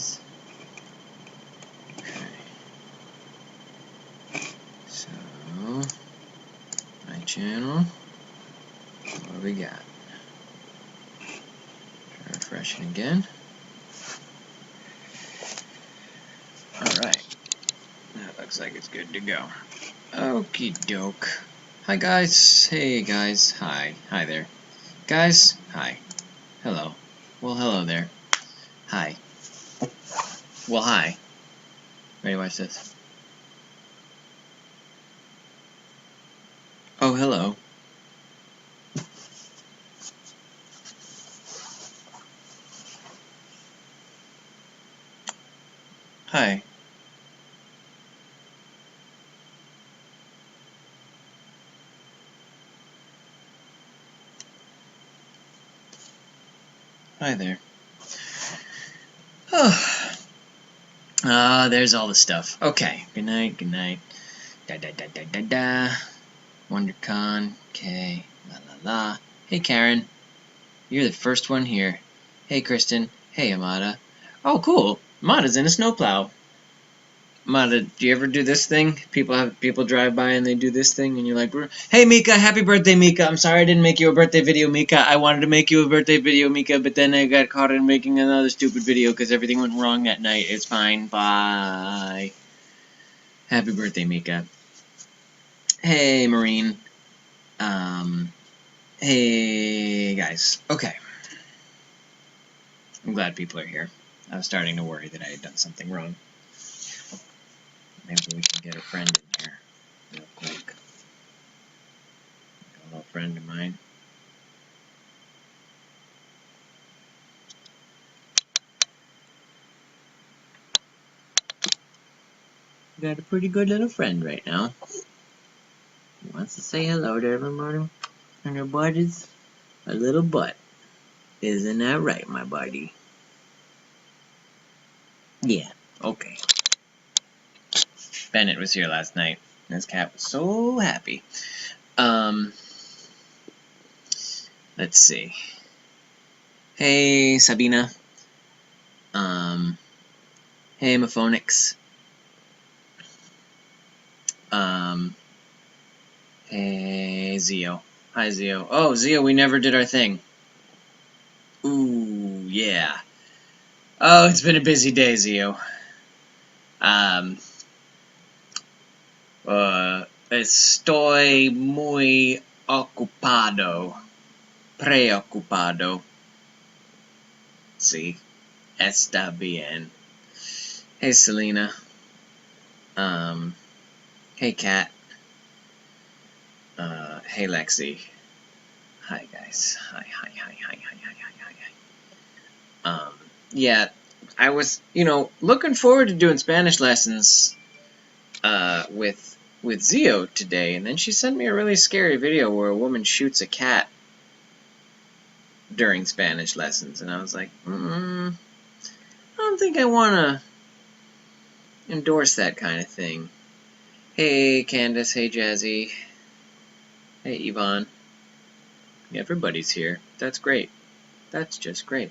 guys. Okay. So, my channel. What do we got? Try refreshing again. Alright. That looks like it's good to go. Okie doke. Hi guys. Hey guys. Hi. Hi there. Guys. Hi. Hello. Well, hello there. Hi. Well, hi. Ready to watch this? Oh, hello. Hi. Hi there. Oh. There's all the stuff. Okay. Good night, good night. Da da da da da da. WonderCon. Okay. La la la. Hey, Karen. You're the first one here. Hey, Kristen. Hey, Amada. Oh, cool. Amada's in a snowplow. Amada, do you ever do this thing? People drive by and they do this thing, and you're like, "Hey, Mika, happy birthday, Mika. I'm sorry I didn't make you a birthday video, Mika. I wanted to make you a birthday video, Mika, but then I got caught in making another stupid video because everything went wrong that night. It's fine. Bye. Happy birthday, Mika. Hey, Marine. Hey, guys. Okay. I'm glad people are here. I was starting to worry that I had done something wrong. Maybe we can get a friend in here real quick. A little friend of mine. Got a pretty good little friend right now. He wants to say hello to everybody and her buddies. A little butt. Isn't that right, my buddy? Yeah, okay. Bennett was here last night, and his cat was so happy. Let's see. Hey, Sabina. Hey, Maphonix. Hey, Zio. Hi, Zio. Oh, Zio, we never did our thing. Ooh, yeah. Oh, it's been a busy day, Zio. Estoy muy ocupado. Preocupado. Sí. Está bien. Hey, Selena. Hey, Kat. Hey, Lexi. Hi, guys. Hi. Yeah, I was, looking forward to doing Spanish lessons, with Zio today, and then she sent me a really scary video where a woman shoots a cat during Spanish lessons, and I was like, I don't think I want to endorse that kind of thing. Hey, Candace. Hey, Jazzy. Hey, Yvonne. Everybody's here. That's great. That's just great.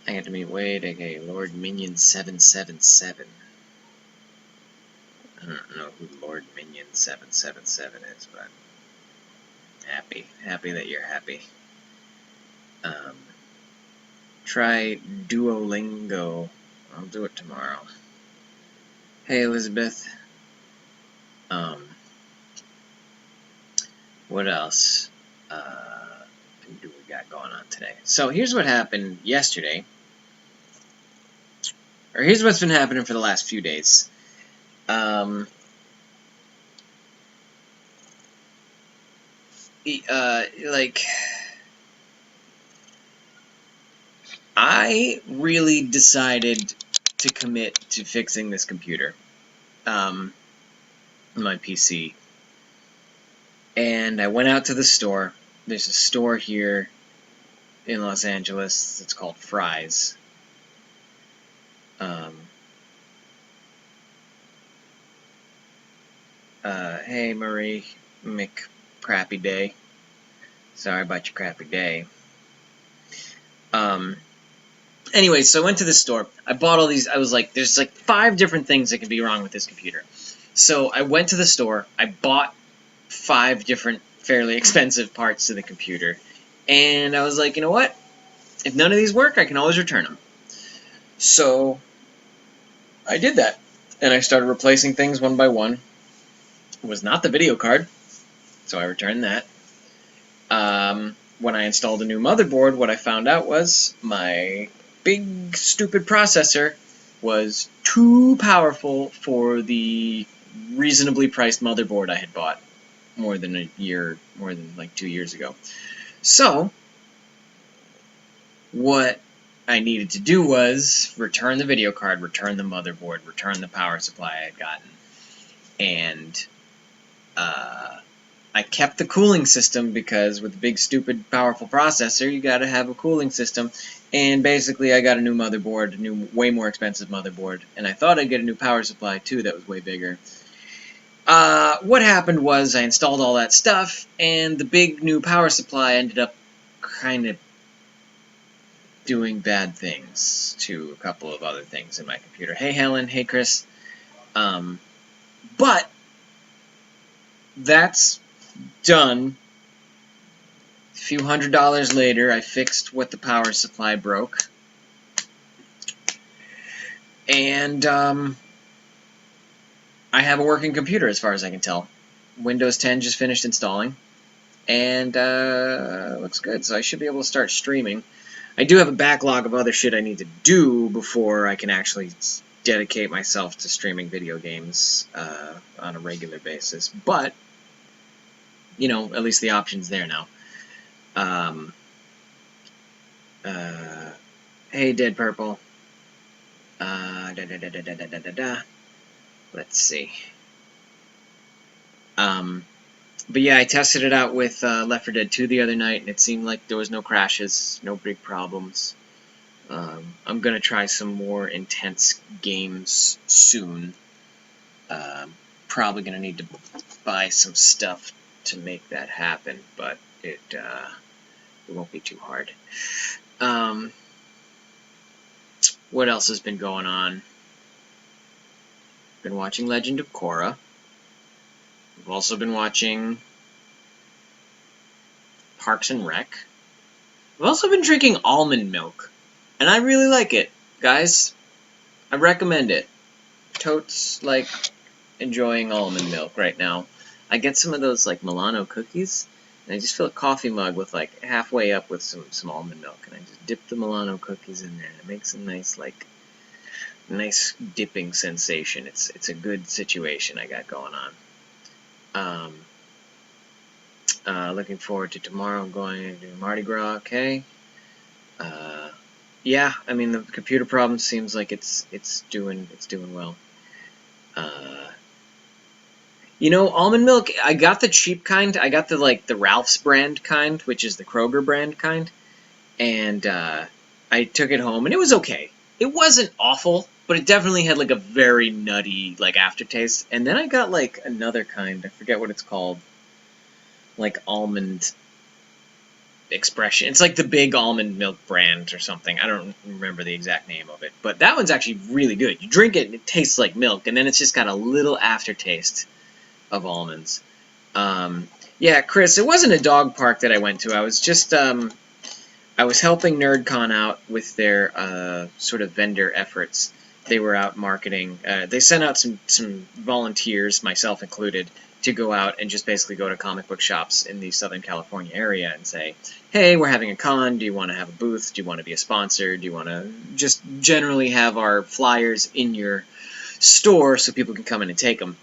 I had to meet Wade, aka Lord Minion 777. I don't know who Lord Minion 777 is, but happy that you're happy. Try Duolingo. I'll do it tomorrow. Hey, Elizabeth. What else do we got going on today? So here's what happened yesterday. Or here's what's been happening for the last few days. I really decided to commit to fixing this computer, my PC, and I went out to the store. There's a store here in Los Angeles. It's called Fry's. Hey, Marie Crappy Day. Sorry about your crappy day. Anyway, so I went to the store. I bought all these. I was like, there's like 5 different things that could be wrong with this computer. So I went to the store. I bought 5 different fairly expensive parts to the computer. And I was like, you know what? If none of these work, I can always return them. So I did that. And I started replacing things one by one. It was not the video card, so I returned that. When I installed a new motherboard, what I found out was my big, stupid processor was too powerful for the reasonably priced motherboard I had bought more than like 2 years ago. So, what I needed to do was return the video card, return the motherboard, return the power supply I had gotten, and I kept the cooling system because with a big, stupid, powerful processor, you gotta have a cooling system. And basically, I got a new motherboard, a new, way more expensive motherboard, and I thought I'd get a new power supply too that was way bigger. What happened was I installed all that stuff, and the big new power supply ended up kind of doing bad things to a couple of other things in my computer. Hey, Helen. Hey, Chris. But that's done. A few $100s later, I fixed what the power supply broke. And I have a working computer as far as I can tell. Windows 10 just finished installing. And looks good, so I should be able to start streaming. I do have a backlog of other shit I need to do before I can actually dedicate myself to streaming video games on a regular basis. But, you know, at least the option's there now. Hey, Dead Purple. Let's see. But yeah, I tested it out with Left 4 Dead 2 the other night, and it seemed like there was no crashes, no big problems. I'm gonna try some more intense games soon. Probably gonna need to buy some stuff to make that happen, but it won't be too hard. What else has been going on? Been watching Legend of Korra. I've also been watching Parks and Rec. I've also been drinking almond milk, and I really like it, guys. I recommend it. Totes like enjoying almond milk right now. I get some of those like Milano cookies, and I just fill a coffee mug with like halfway up with some almond milk, and I just dip the Milano cookies in there, and it makes a nice dipping sensation. It's a good situation I got going on. Looking forward to tomorrow. I'm going to do Mardi Gras. Okay. Yeah, I mean the computer problem seems like it's doing well. You know, almond milk. I got the cheap kind. I got the Ralph's brand kind, which is the Kroger brand kind, and I took it home, and it was okay. It wasn't awful, but it definitely had like a very nutty like aftertaste. And then I got like another kind. I forget what it's called. Like almond expression. It's like the big almond milk brand or something. I don't remember the exact name of it, but that one's actually really good. You drink it and it tastes like milk, and then it's just got a little aftertaste of almonds. Yeah, Chris, it wasn't a dog park that I went to. I was just I was helping NerdCon out with their sort of vendor efforts. They were out marketing. They sent out some volunteers, myself included, to go out and just basically go to comic book shops in the Southern California area and say, hey, we're having a con. Do you want to have a booth? Do you want to be a sponsor? Do you want to just generally have our flyers in your store so people can come in and take them?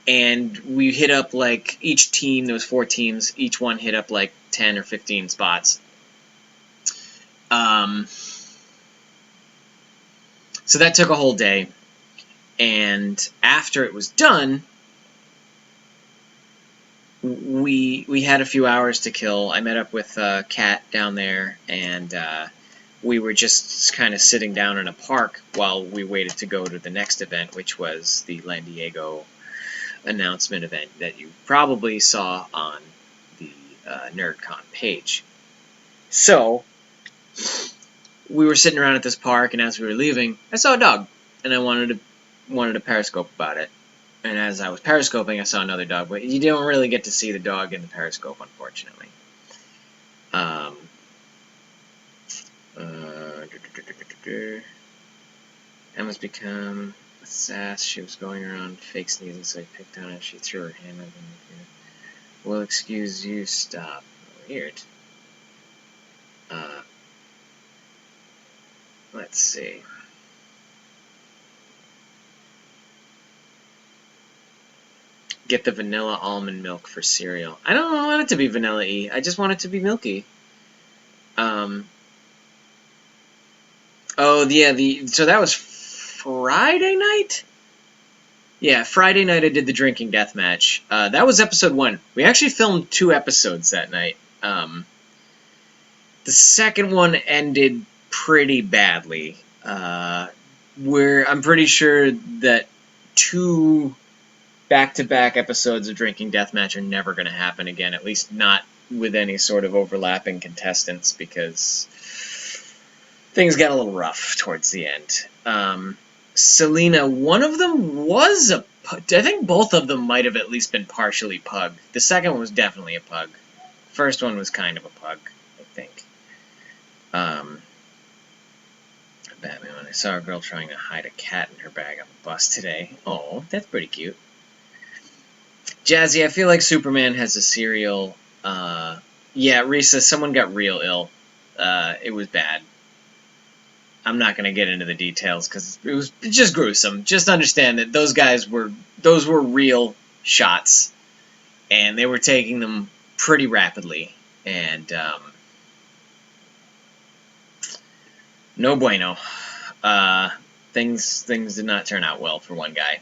And we hit up like each team. There was 4 teams. Each one hit up like 10 or 15 spots. So that took a whole day. And after it was done, we had a few hours to kill. I met up with Kat down there, and we were just kind of sitting down in a park while we waited to go to the next event, which was the San Diego announcement event that you probably saw on the NerdCon page. So, we were sitting around at this park, and as we were leaving, I saw a dog, and I wanted to periscope about it. And as I was periscoping, I saw another dog, but you don't really get to see the dog in the periscope, unfortunately. Emma's become a sass. She was going around fake sneezing, so I picked on her. She threw her hand up in the air. Well, excuse you, stop. Weird. Let's see. Get the vanilla almond milk for cereal. I don't want it to be vanilla-y. I just want it to be milky. Oh, yeah, so that was Friday night? Yeah, Friday night I did the drinking deathmatch. That was episode 1. We actually filmed 2 episodes that night. The second one ended pretty badly. I'm pretty sure that 2 back-to-back episodes of Drinking Deathmatch are never going to happen again, at least not with any sort of overlapping contestants, because things got a little rough towards the end. Selena, one of them was I think both of them might have at least been partially pug. The second one was definitely a pug. First one was kind of a pug, I think. Batman, when I saw a girl trying to hide a cat in her bag on the bus today. Oh, that's pretty cute. Jazzy, I feel like Superman has a serial... yeah, Risa, someone got real ill. It was bad. I'm not going to get into the details because it was just gruesome. Just understand that those were real shots, and they were taking them pretty rapidly, and no bueno. Things did not turn out well for one guy.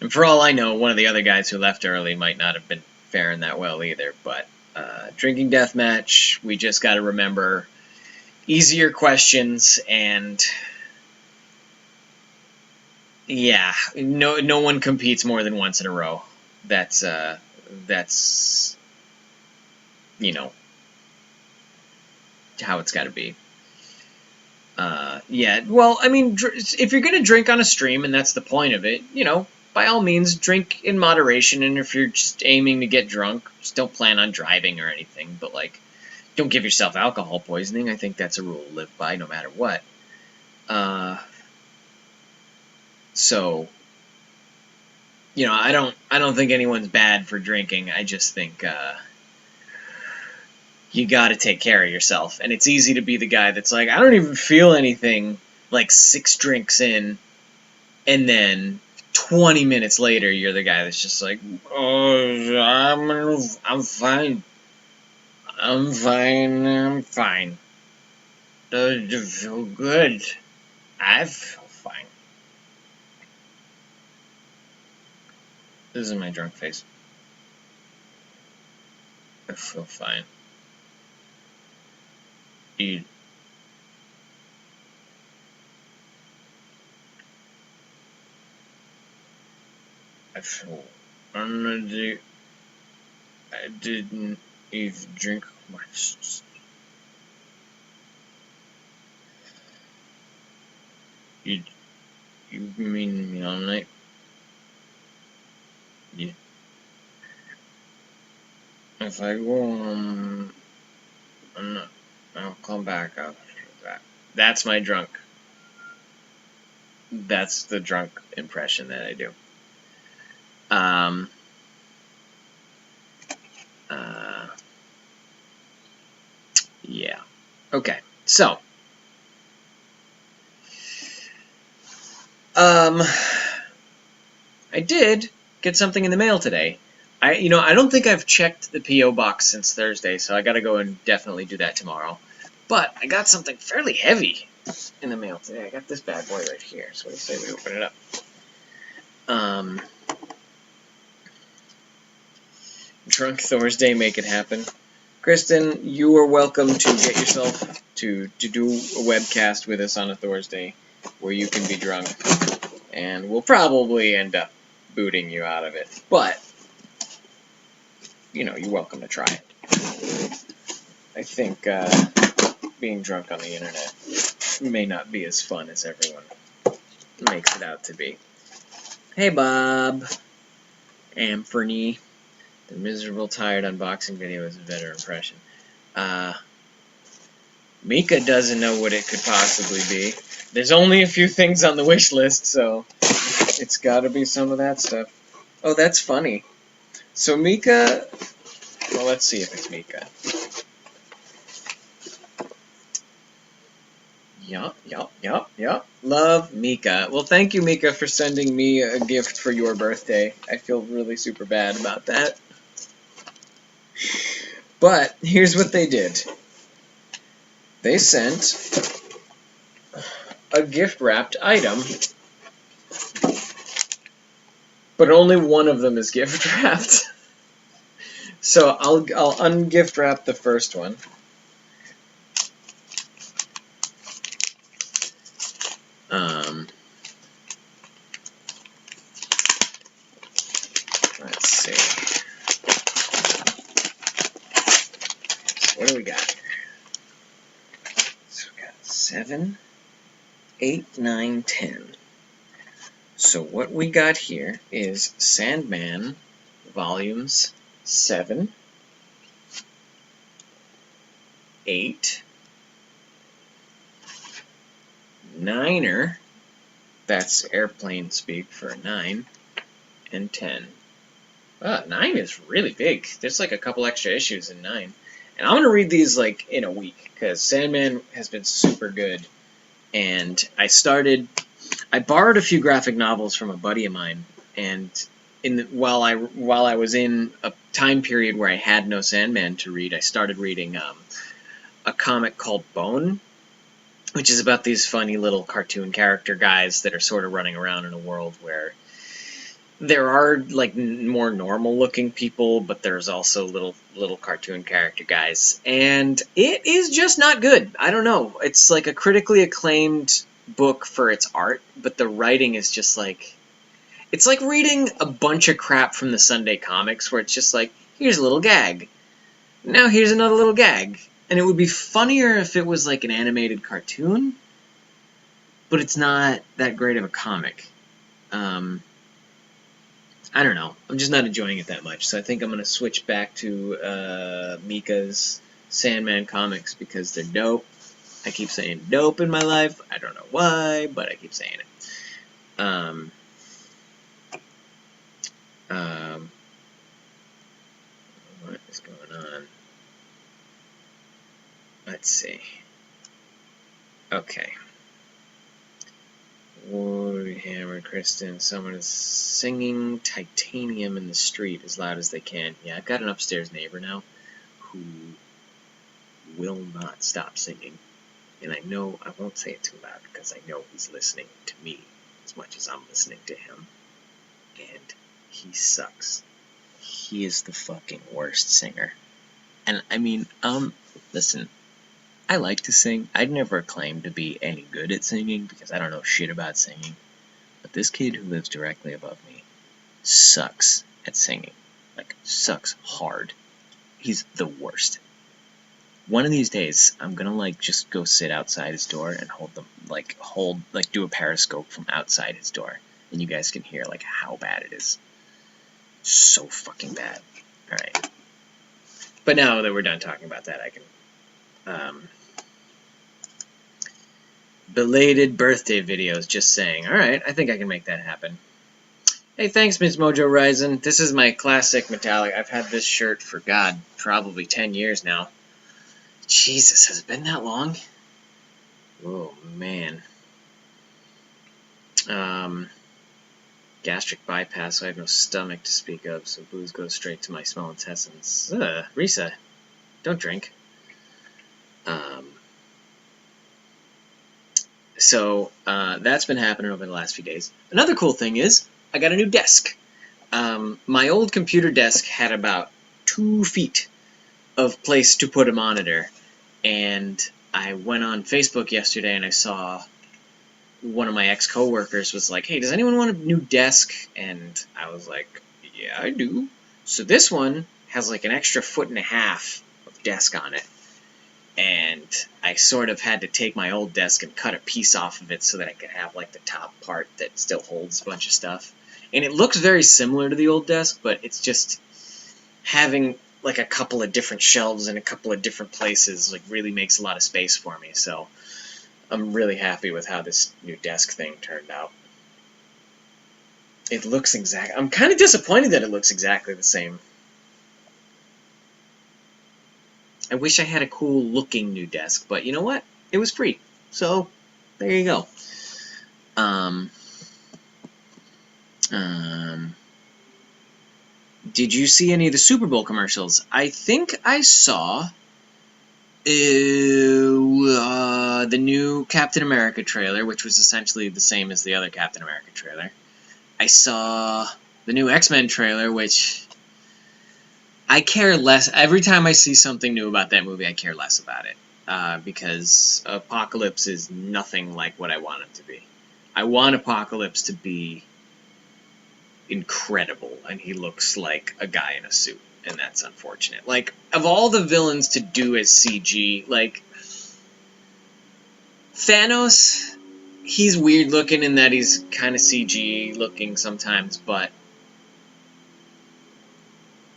And for all I know, one of the other guys who left early might not have been faring that well either. But drinking deathmatch, we just got to remember easier questions, and yeah, no one competes more than once in a row. That's you know how it's got to be. Yeah, well, I mean, if you're gonna drink on a stream, and that's the point of it, by all means, drink in moderation. And if you're just aiming to get drunk, just don't plan on driving or anything. But don't give yourself alcohol poisoning. I think that's a rule to live by, no matter what. So, I don't think anyone's bad for drinking. I just think you got to take care of yourself. And it's easy to be the guy that's like, I don't even feel anything, like 6 drinks in, and then 20 minutes later, you're the guy that's just like, oh, I'm fine. I'm fine. Does it feel good? I feel fine. This is my drunk face. I feel fine. Eat. I feel energy. I didn't even drink much. You mean me all night? Yeah. If I go, I'll come back after that. That's my drunk. That's the drunk impression that I do. Yeah. Okay. So, I did get something in the mail today. I don't think I've checked the P.O. box since Thursday, so I gotta go and definitely do that tomorrow. But I got something fairly heavy in the mail today. I got this bad boy right here, so what do you say we open it up? Drunk Thursday, make it happen. Kristen, you are welcome to get yourself to do a webcast with us on a Thursday where you can be drunk, and we'll probably end up booting you out of it. But, you're welcome to try it. I think being drunk on the internet may not be as fun as everyone makes it out to be. Hey, Bob. Amphony. The miserable, tired unboxing video is a better impression. Mika doesn't know what it could possibly be. There's only a few things on the wish list, so it's gotta be some of that stuff. Oh, that's funny. So Mika... Well, let's see if it's Mika. Yup. Love, Mika. Well, thank you, Mika, for sending me a gift for your birthday. I feel really super bad about that. But here's what they did. They sent a gift-wrapped item, but only one of them is gift-wrapped. So I'll ungift-wrap the first one. Let's see. So what do we got here? So we got 7, 8, 9, 10. So what we got here is Sandman volumes 7, 8, 9er, that's airplane speak for 9, and 10. 9 is really big. There's like a couple extra issues in 9. And I'm going to read these like in a week, because Sandman has been super good. And I borrowed a few graphic novels from a buddy of mine, and while I was in a time period where I had no Sandman to read, I started reading a comic called Bone, which is about these funny little cartoon character guys that are sort of running around in a world where there are like more normal looking people, but there's also little cartoon character guys, and it is just not good. I don't know. It's like a critically acclaimed book for its art, but the writing is just like, it's like reading a bunch of crap from the Sunday comics where it's just like, here's a little gag, now here's another little gag. And it would be funnier if it was like an animated cartoon, but it's not that great of a comic. I don't know. I'm just not enjoying it that much. So I think I'm going to switch back to Mika's Sandman comics because they're dope. I keep saying dope in my life. I don't know why, but I keep saying it. What is going on? Let's see. Okay. Warhammer, Kristen, someone is singing Titanium in the street as loud as they can. Yeah, I've got an upstairs neighbor now who will not stop singing. And I know I won't say it too loud because I know he's listening to me as much as I'm listening to him. And he sucks. He is the fucking worst singer. And I mean, listen, I like to sing. I'd never claim to be any good at singing because I don't know shit about singing. But this kid who lives directly above me sucks at singing. Like, sucks hard. He's the worst. One of these days, I'm gonna, like, just go sit outside his door and do a periscope from outside his door. And you guys can hear, like, how bad it is. So fucking bad. Alright. But now that we're done talking about that, I can, belated birthday videos, just saying. Alright, I think I can make that happen. Hey, thanks, Ms. Mojo Ryzen. This is my classic metallic. I've had this shirt for, God, probably 10 years now. Jesus, has it been that long? Oh, man. Gastric bypass, so I have no stomach to speak of, so booze goes straight to my small intestines. Risa, don't drink. So that's been happening over the last few days. Another cool thing is, I got a new desk. My old computer desk had about 2 feet of place to put a monitor, and I went on Facebook yesterday and I saw one of my ex-coworkers was like, hey, does anyone want a new desk? And I was like, yeah, I do. So this one has like an extra 1.5 foot of desk on it. and I sort of had to take my old desk and cut a piece off of it so that I could have like the top part that still holds a bunch of stuff. And it looks very similar to the old desk, but it's just having like a couple of different shelves in a couple of different places like really makes a lot of space for me. So I'm really happy with how this new desk thing turned out. It looks exact. I'm kind of disappointed that it looks exactly the same. I wish I had a cool looking new desk, but you know what? It was free. So there you go. Did you see any of the Super Bowl commercials? I think I saw the new Captain America trailer, which was essentially the same as the other Captain America trailer. I saw the new X-Men trailer, which I care less. Every time I see something new about that movie, I care less about it. Because Apocalypse is nothing like what I want him to be. I want Apocalypse to be incredible, and he looks like a guy in a suit, and that's unfortunate. Like, of all the villains to do as CG, like, Thanos, he's weird looking in that he's kind of CG looking sometimes, but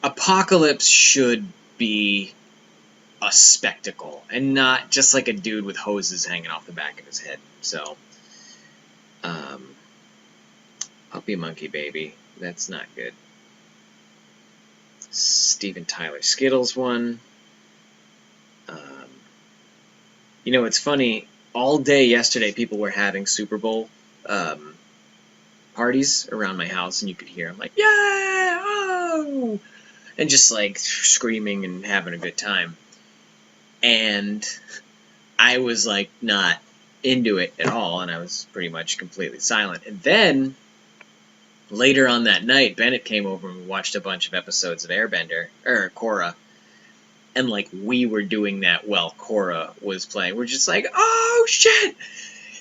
Apocalypse should be a spectacle, and not just like a dude with hoses hanging off the back of his head. So, Puppy Monkey Baby, that's not good. Steven Tyler Skittles one. You know, it's funny, all day yesterday people were having Super Bowl parties around my house, and you could hear them like, yeah, oh! And just like screaming and having a good time. And I was like not into it at all, and I was pretty much completely silent. And then later on that night, Bennett came over and we watched a bunch of episodes of Airbender, or Korra, and like we were doing that while Korra was playing. We're just like, oh shit,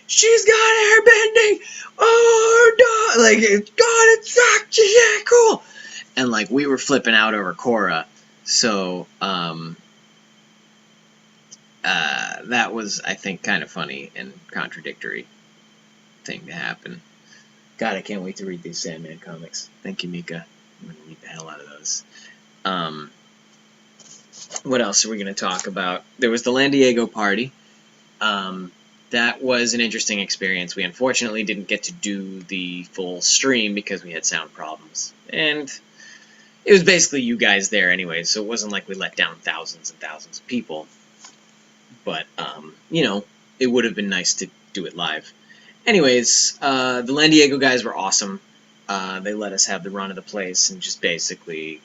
she's got airbending, oh no, like God, it sucked, yeah, cool, and like we were flipping out over Korra. So that was, I think, kind of funny and contradictory thing to happen. God, I can't wait to read these Sandman comics. Thank you, Mika. I'm going to read the hell out of those. What else are we going to talk about? There was the Lan Diego party. That was an interesting experience. We unfortunately didn't get to do the full stream because we had sound problems. And it was basically you guys there anyway, so it wasn't like we let down thousands and thousands of people. But, you know, it would have been nice to do it live. Anyways, the Lan Diego guys were awesome. They let us have the run of the place and just basically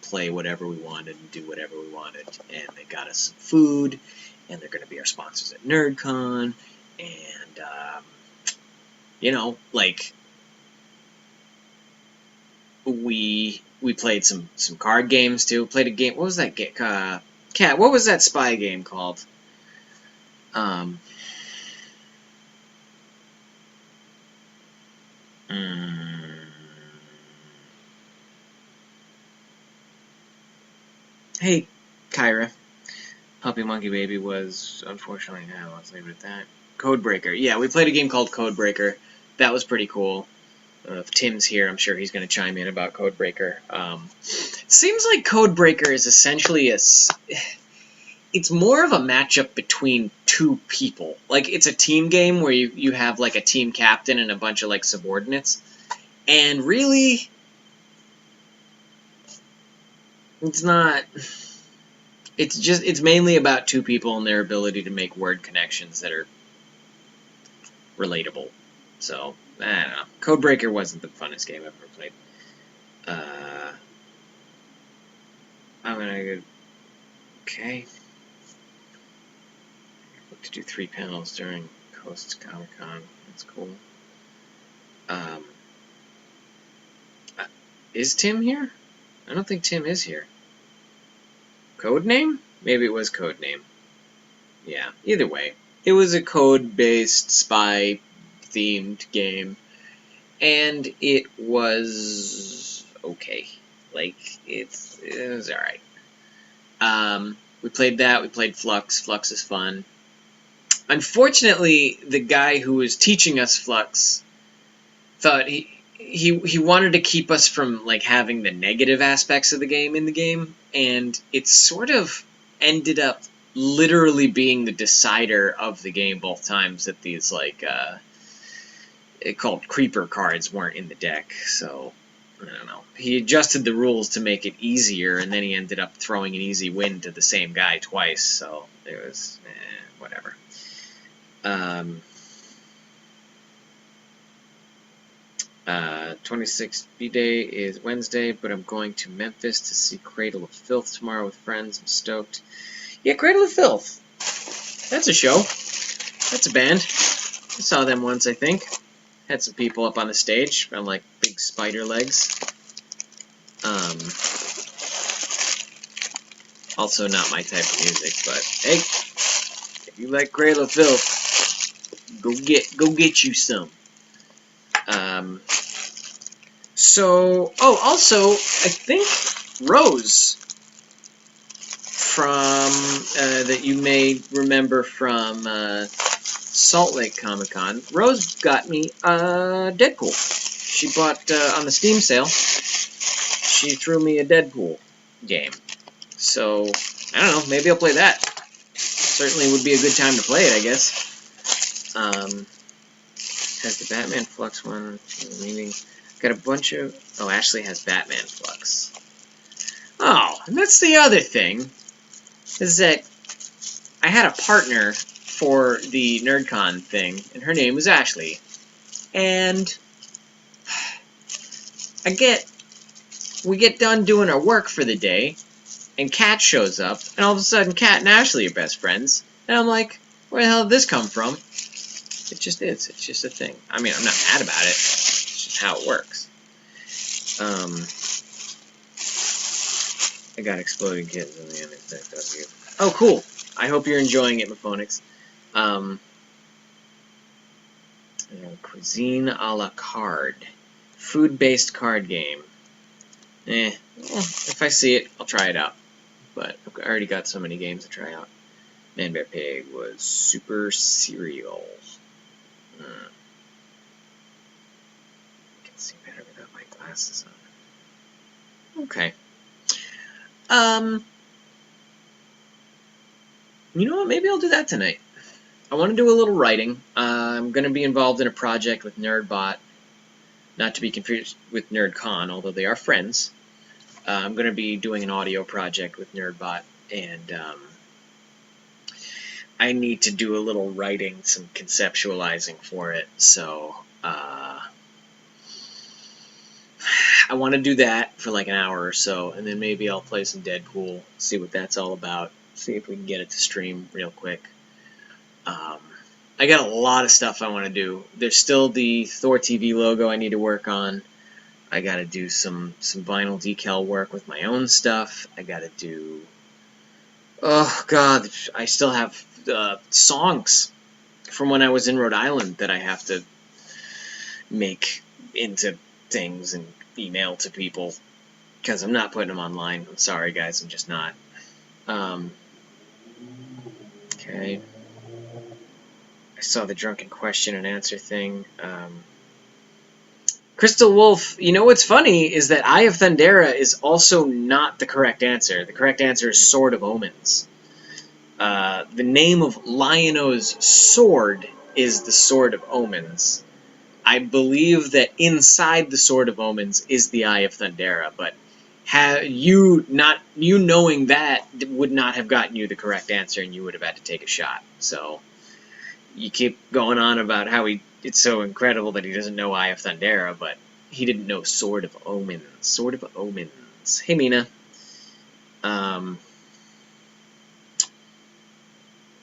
play whatever we wanted and do whatever we wanted. And they got us some food, and they're going to be our sponsors at NerdCon. And, you know, like, we played some card games, too. Played a game. What was that game? Cat, what was that spy game called? Hey, Kyra. Puppy Monkey Baby was, unfortunately, now let's leave it at that. Codebreaker. Yeah, we played a game called Codebreaker. That was pretty cool. If Tim's here, I'm sure he's going to chime in about Codebreaker. Seems like Codebreaker is essentially it's more of a matchup between two people. Like, it's a team game where you have, like, a team captain and a bunch of, like, subordinates. And really, it's not... It's mainly about two people and their ability to make word connections that are relatable. So, I don't know. Codebreaker wasn't the funnest game I've ever played. I'm gonna go... Okay. Look to do 3 panels during Coast Comic-Con. That's cool. Is Tim here? I don't think Tim is here. Codename? Maybe it was Codename. Yeah, either way. It was a code-based, spy-themed game. And it was okay. Like, it was alright. We played that. We played Flux. Flux is fun. Unfortunately, the guy who was teaching us Flux thought he wanted to keep us from like having the negative aspects of the game in the game, and it sort of ended up literally being the decider of the game both times that these like called creeper cards weren't in the deck. So I don't know. He adjusted the rules to make it easier, and then he ended up throwing an easy win to the same guy twice. So it was whatever. 26th B-Day is Wednesday, but I'm going to Memphis to see Cradle of Filth tomorrow with friends. I'm stoked. Yeah, Cradle of Filth. That's a show. That's a band. I saw them once, I think. Had some people up on the stage on like big spider legs. Also not my type of music, but hey, if you like Cradle of Filth, go get you some. Also, I think Rose from that you may remember from Salt Lake Comic Con. Rose got me Deadpool. She bought on the Steam sale. She threw me a Deadpool game. So I don't know. Maybe I'll play that. Certainly would be a good time to play it, I guess. Has the Batman Flux one meaning? Got a bunch of... Oh, Ashley has Batman Flux. Oh, and that's the other thing, is that I had a partner for the NerdCon thing, and her name was Ashley. And we get done doing our work for the day, and Kat shows up, and all of a sudden Kat and Ashley are best friends. And I'm like, where the hell did this come from? It just is. It's just a thing. I mean, I'm not mad about it. It's just how it works. I got Exploding Kittens in the end. Of you. Oh, cool. I hope you're enjoying it, Maphonix. Cuisine a la carte. Food-based card game. Well, if I see it, I'll try it out. But I've already got so many games to try out. Man Bear Pig was Super Cereal. I can see better without my glasses on. Okay. You know what? Maybe I'll do that tonight. I want to do a little writing. I'm going to be involved in a project with NerdBot, not to be confused with NerdCon, although they are friends. I'm going to be doing an audio project with NerdBot, and I need to do a little writing, some conceptualizing for it. So I want to do that for like an hour or so, and then maybe I'll play some Deadpool, see what that's all about, see if we can get it to stream real quick. I got a lot of stuff I want to do. There's still the ThorTV logo I need to work on. I got to do some vinyl decal work with my own stuff. I got to do... Oh, God. I still have songs from when I was in Rhode Island that I have to make into things and email to people because I'm not putting them online. I'm sorry, guys. I'm just not. Okay. I saw the drunken question and answer thing. Crystal Wolf, you know what's funny is that Eye of Thundera is also not the correct answer. The correct answer is Sword of Omens. The name of Lion-O's sword is the Sword of Omens. I believe that inside the Sword of Omens is the Eye of Thundera, but you knowing that would not have gotten you the correct answer, and you would have had to take a shot. So you keep going on about how it's so incredible that he doesn't know Eye of Thundera, but he didn't know Sword of Omens. Sword of Omens. Hey, Mina.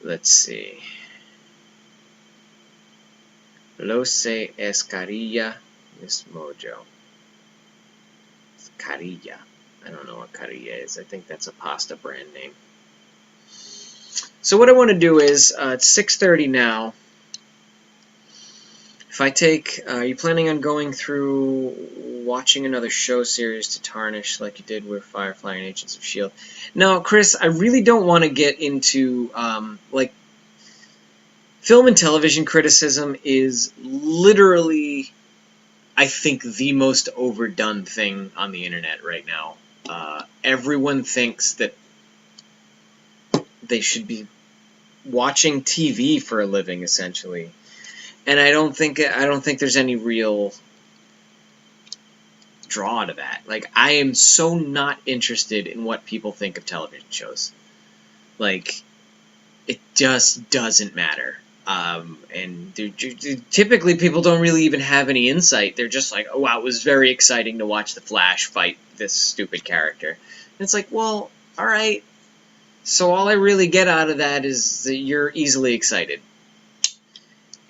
Let's see. Lo se es carilla, Miss Mojo. It's carilla. I don't know what carilla is. I think that's a pasta brand name. So what I want to do is, it's 6:30 now. If I take, are you planning on going through watching another show series to tarnish like you did with Firefly and Agents of S.H.I.E.L.D.? No, Chris, I really don't want to get into, like, film and television criticism is literally, I think, the most overdone thing on the internet right now. Everyone thinks that they should be watching TV for a living, essentially. And I don't think there's any real draw to that. Like, I am so not interested in what people think of television shows. Like, it just doesn't matter. And typically people don't really even have any insight. They're just like, oh wow, it was very exciting to watch the Flash fight this stupid character. And it's like, well, alright. So all I really get out of that is that you're easily excited.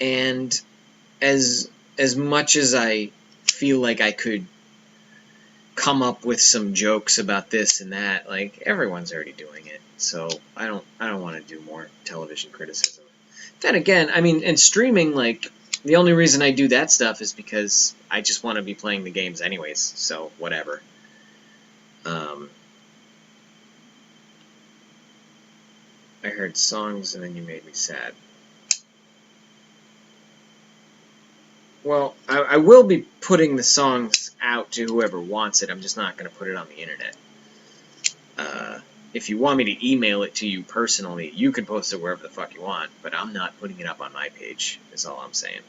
And as much as I feel like I could come up with some jokes about this and that, like, everyone's already doing it. So I don't want to do more television criticism. Then again, I mean, and streaming, like, the only reason I do that stuff is because I just want to be playing the games anyways, so whatever. I heard songs and then you made me sad. Well, I will be putting the songs out to whoever wants it. I'm just not going to put it on the internet. If you want me to email it to you personally, you can post it wherever the fuck you want, but I'm not putting it up on my page, is all I'm saying.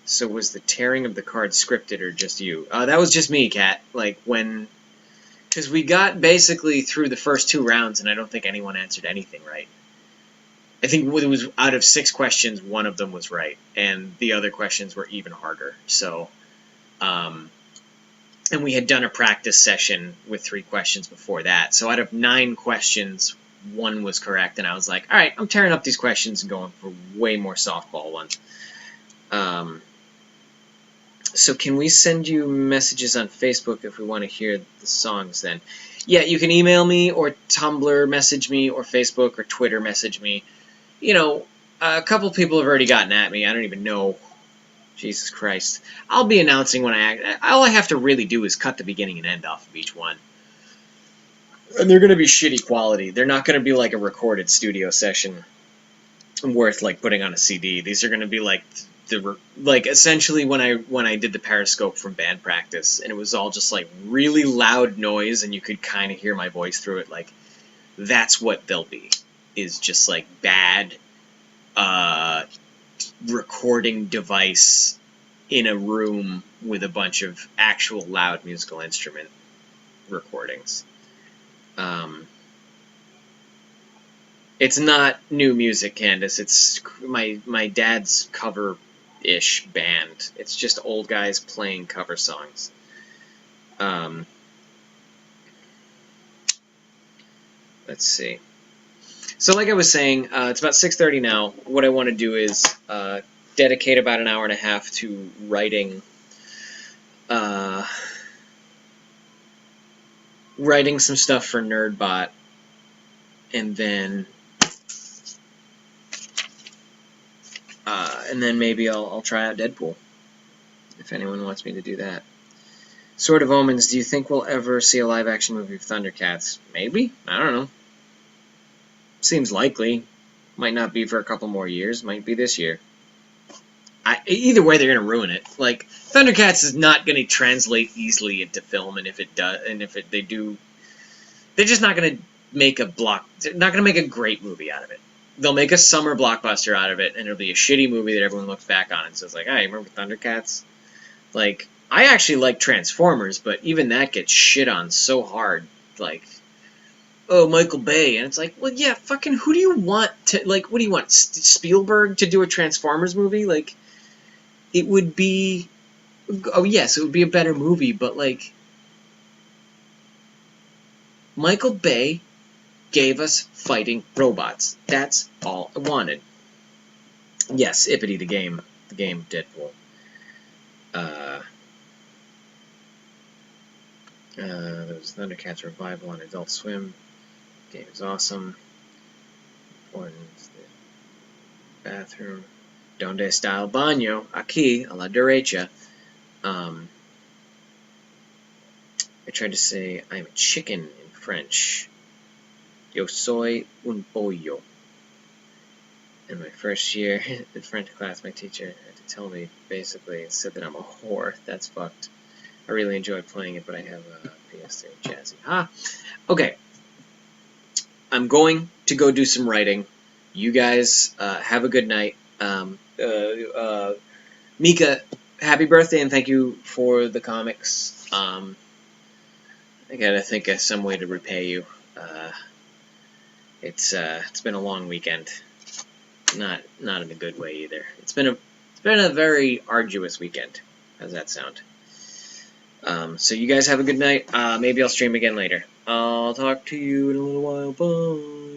So was the tearing of the card scripted or just you? That was just me, Kat. Like, when... Because we got basically through the first 2 rounds, and I don't think anyone answered anything right. I think it was out of 6 questions, 1 of them was right, and the other questions were even harder. So, and we had done a practice session with 3 questions before that. So out of 9 questions, 1 was correct, and I was like, all right, I'm tearing up these questions and going for way more softball ones. So can we send you messages on Facebook if we want to hear the songs then? Yeah, you can email me or Tumblr message me or Facebook or Twitter message me. You know, a couple people have already gotten at me. I don't even know. Jesus Christ. I'll be announcing when I act. All I have to really do is cut the beginning and end off of each one. And they're going to be shitty quality. They're not going to be like a recorded studio session worth like putting on a CD. These are going to be like essentially when I did the Periscope from band practice, and it was all just like really loud noise, and you could kind of hear my voice through it. Like, that's what they'll be, is just like bad recording device in a room with a bunch of actual loud musical instrument recordings. It's not new music, Candace. It's my dad's cover-ish band. It's just old guys playing cover songs. Let's see. So like I was saying, it's about 6:30 now. What I want to do is dedicate about an hour and a half to writing writing some stuff for NerdBot, and then maybe I'll try out Deadpool if anyone wants me to do that. Sword of Omens, do you think we'll ever see a live-action movie of Thundercats? Maybe? I don't know. Seems likely. Might not be for a couple more years. Might be this year. Either way, they're going to ruin it. Like, Thundercats is not going to translate easily into film, and if it does, and if they do, they're just not going to make they're not going to make a great movie out of it. They'll make a summer blockbuster out of it, and it'll be a shitty movie that everyone looks back on and says, like, hey, remember Thundercats? Like, I actually like Transformers, but even that gets shit on so hard. Like, oh, Michael Bay. And it's like, well, yeah, fucking, who do you want to, like, what do you want, Spielberg to do a Transformers movie? Like, it would be, oh, yes, it would be a better movie, but, like, Michael Bay gave us fighting robots. That's all I wanted. Yes, Ippity the game Deadpool. There was Thundercats Revival on Adult Swim. The game is awesome. Important. bathroom. Donde está el baño? Aquí, a la derecha. I tried to say I'm a chicken in French. Yo soy un pollo. In my first year in French class, my teacher had to tell me, basically, said that I'm a whore. That's fucked. I really enjoy playing it, but I have a PS3 chassis. Okay. I'm going to go do some writing. You guys have a good night. Mika, happy birthday and thank you for the comics. I gotta think of some way to repay you. It's been a long weekend. Not in a good way either. It's been a very arduous weekend. How's that sound? So you guys have a good night. Maybe I'll stream again later. I'll talk to you in a little while. Bye.